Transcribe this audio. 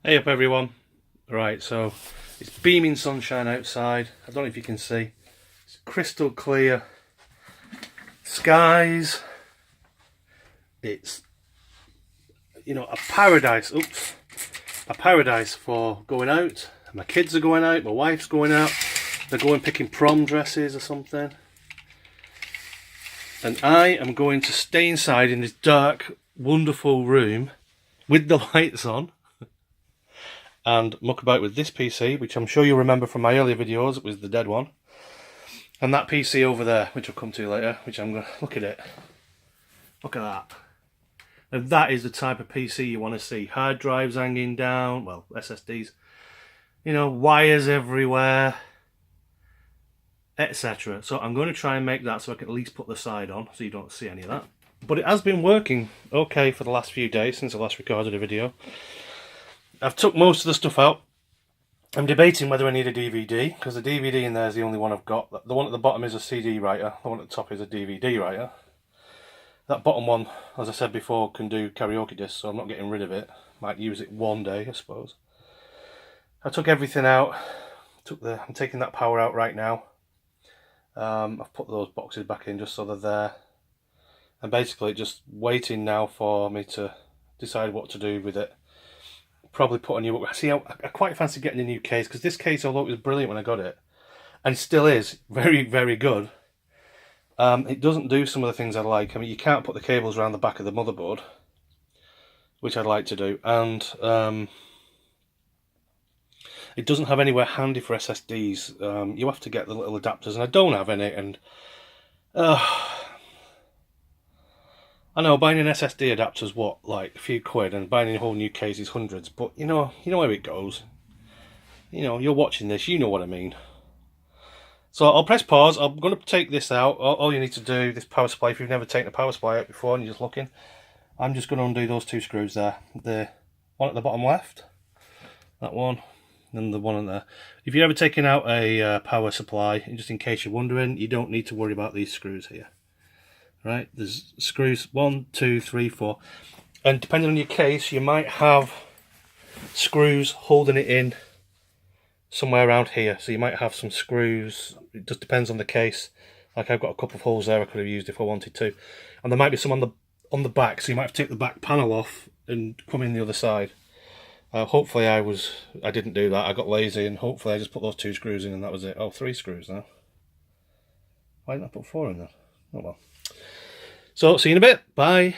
Hey up everyone. Right, so it's beaming sunshine outside. I don't know if you can see. It's crystal clear skies. It's, you know, a paradise. Oops. A paradise for going out. My kids are going out, my wife's going out. They're going picking prom dresses or something. And I am going to stay inside in this dark, wonderful room with the lights on and muck about with this PC, which I'm sure you'll remember from my earlier videos. It was the dead one. And that PC over there, which I'll come to later, which I'm going to look at it. Look at that. And that is the type of PC you want to see. Hard drives hanging down, well, SSDs. You know, wires everywhere, etc. So I'm going to try and make that so I can at least put the side on so you don't see any of that. But it has been working okay for the last few days since I last recorded a video. I've took most of the stuff out. I'm debating whether I need a DVD, because the DVD in there is the only one I've got. The one at the bottom is a CD writer, the one at the top is a DVD writer. That bottom one, as I said before, can do karaoke discs, so I'm not getting rid of it. Might use it one day, I suppose. I took everything out. I'm taking that power out right now. I've put those boxes back in just so they're there. And basically just waiting now for me to decide what to do with it. Probably put a new... See, I quite fancy getting a new case, because this case, although it was brilliant when I got it, and it still is very, very good, it doesn't do some of the things I like. I mean, you can't put the cables around the back of the motherboard, which I'd like to do, and it doesn't have anywhere handy for SSDs. You have to get the little adapters, and I don't have any, and I know buying an SSD adapter is what, like a few quid, and buying a whole new case is hundreds, but you know where it goes. You know, you're watching this, you know what I mean. So I'll press pause. I'm going to take this out. All you need to do, this power supply, if you've never taken a power supply out before and you're just looking, I'm just going to undo those two screws there. The one at the bottom left, that one, and the one on there. If you've ever taken out a power supply, just in case you're wondering, you don't need to worry about these screws here. Right, there's screws 1, 2, 3, 4, and depending on your case, you might have screws holding it in somewhere around here. So you might have some screws. It just depends on the case. Like I've got a couple of holes there I could have used if I wanted to, and there might be some on the back. So you might have to take the back panel off and come in the other side. Hopefully I didn't do that. I got lazy, and hopefully I just put those two screws in and that was it. Oh, 3 screws now. Why didn't I put 4 in there? Oh well. So, see you in a bit. Bye.